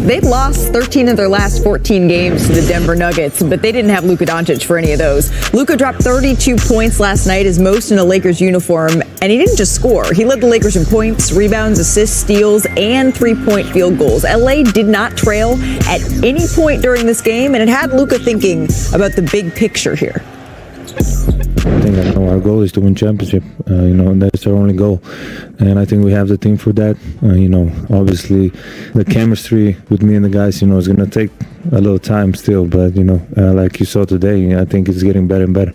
They've lost 13 of their last 14 games to the Denver Nuggets, but they didn't have Luka Doncic for any of those. Luka dropped 32 points last night, his most in a Lakers uniform, and he didn't just score. He led the Lakers in points, rebounds, assists, steals, and three-point field goals. LA did not trail at any point during this game, and it had Luka thinking about the big picture here. I think our goal is to win championship, and that's our only goal. And I think we have the team for that. Obviously the chemistry with me and the guys, is going to take a little time still. But, like you saw today, I think it's getting better and better.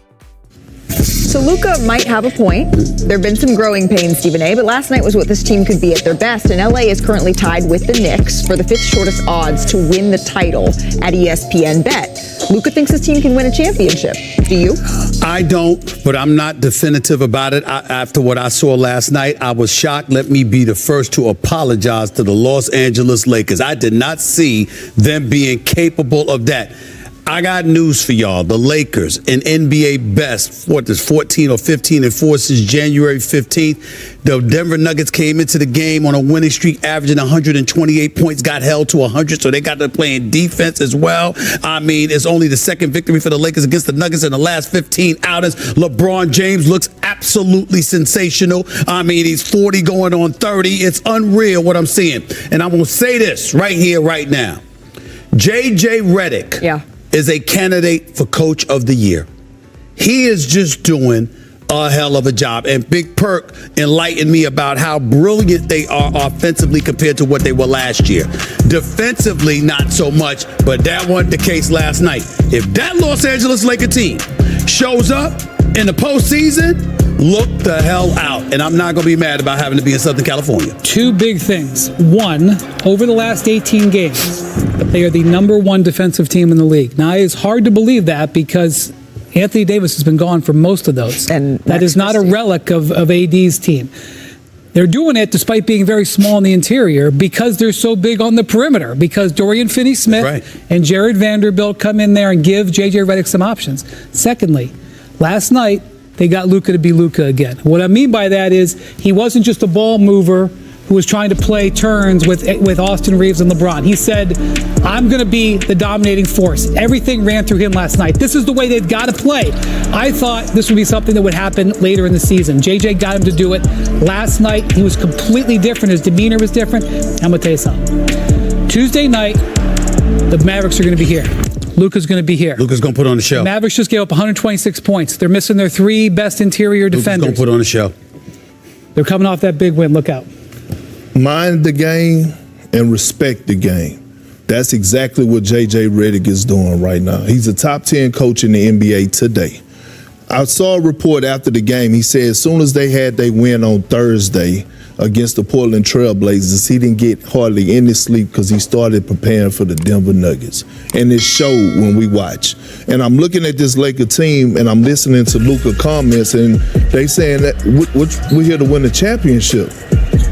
So Luka might have a point. There have been some growing pains, Stephen A., but last night was what this team could be at their best, and LA is currently tied with the Knicks for the fifth shortest odds to win the title at ESPN Bet. Luka thinks his team can win a championship. Do you? I don't, but I'm not definitive about it. After what I saw last night, I was shocked. Let me be the first to apologize to the Los Angeles Lakers. I did not see them being capable of that. I got news for y'all. The Lakers, an NBA best, 14 or 15 and 4 since January 15th. The Denver Nuggets came into the game on a winning streak, averaging 128 points, got held to 100, so they got to playing defense as well. I mean, it's only the second victory for the Lakers against the Nuggets in the last 15 outings. LeBron James looks absolutely sensational. I mean, he's 40 going on 30. It's unreal what I'm seeing. And I'm going to say this right here, right now. J.J. Redick is a candidate for Coach of the Year. He is just doing a hell of a job. And Big Perk enlightened me about how brilliant they are offensively compared to what they were last year. Defensively, not so much, but that wasn't the case last night. If that Los Angeles Lakers team shows up in the postseason, look the hell out. And I'm not going to be mad about having to be in Southern California. Two big things. One, over the last 18 games, they are the number one defensive team in the league. Now, it's hard to believe that because Anthony Davis has been gone for most of those. And that is not a relic of AD's team. They're doing it despite being very small in the interior because they're so big on the perimeter, because Dorian Finney-Smith and Jared Vanderbilt come in there and give J.J. Redick some options. Secondly, last night, they got Luka to be Luka again. What I mean by that is he wasn't just a ball mover who was trying to play turns with Austin Reeves and LeBron. He said, I'm going to be the dominating force. Everything ran through him last night. This is the way they've got to play. I thought this would be something that would happen later in the season. JJ got him to do it. Last night, he was completely different. His demeanor was different. I'm going to tell you something. Tuesday night, the Mavericks are going to be here. Luka's going to be here. Luka's going to put on the show. The Mavericks just gave up 126 points. They're missing their three best interior defenders. Luka's going to put on the show. They're coming off that big win. Look out. Mind the game and respect the game. That's exactly what J.J. Redick is doing right now. He's a top 10 coach in the NBA today. I saw a report after the game. He said as soon as they had their win on Thursday against the Portland Trail Blazers, he didn't get hardly any sleep because he started preparing for the Denver Nuggets. And it showed when we watch. And I'm looking at this Laker team and I'm listening to Luka comments and they saying that we're here to win the championship.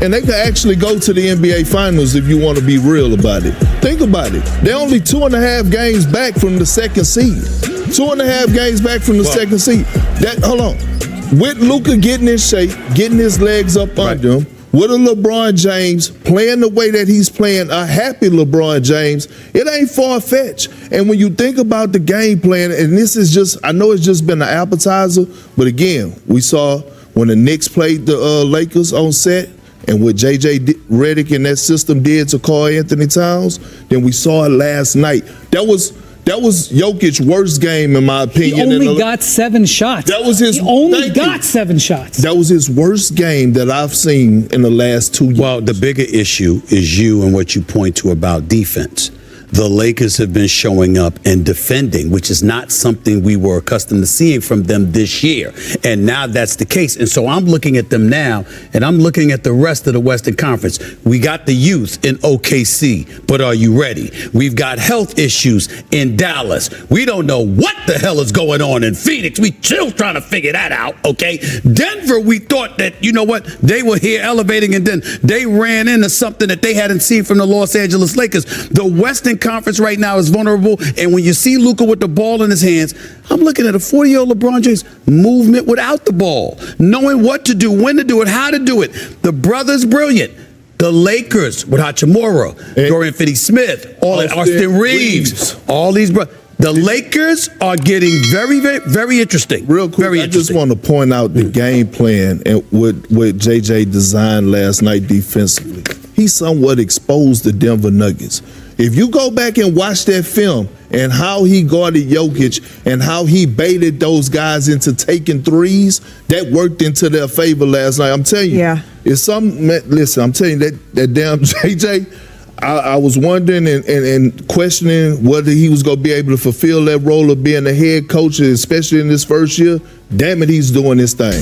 And they could actually go to the NBA Finals if you want to be real about it. Think about it. They're only 2.5 games back from the second seed. 2.5 games back from the second seed. Hold on. With Luka getting in shape, getting his legs up under him, with a LeBron James playing the way that he's playing, a happy LeBron James, it ain't far-fetched. And when you think about the game plan, and this is just, I know it's just been an appetizer, but again, we saw when the Knicks played the Lakers on set, and what J.J. Redick and that system did to Karl Anthony Towns, then we saw it last night. That was Jokic's worst game, in my opinion. He only got 7 shots. That was his. He only got 7 shots. That was his worst game that I've seen in the last 2 years. Well, the bigger issue is you and what you point to about defense. The Lakers have been showing up and defending, which is not something we were accustomed to seeing from them this year. And now that's the case. And so I'm looking at them now, and I'm looking at the rest of the Western Conference. We got the youth in OKC, but are you ready? We've got health issues in Dallas. We don't know what the hell is going on in Phoenix. We still trying to figure that out, okay? Denver, we thought that, you know what, they were here elevating, and then they ran into something that they hadn't seen from the Los Angeles Lakers. The Western Conference right now is vulnerable, and when you see Luka with the ball in his hands, I'm looking at a 40-year-old LeBron James movement without the ball, knowing what to do, when to do it, how to do it. The brother's brilliant. The Lakers with Hachimura, Dorian Finney-Smith, Austin Reeves, all these brothers. The Lakers are getting very, very, very interesting. Real quick, very I just want to point out the game plan and what JJ designed last night defensively. He somewhat exposed the Denver Nuggets. If you go back and watch that film and how he guarded Jokic and how he baited those guys into taking threes, that worked into their favor last night. I'm telling you, it's something. Listen, I'm telling you that damn JJ. I was wondering and questioning whether he was going to be able to fulfill that role of being a head coach, especially in this first year. Damn it, he's doing this thing.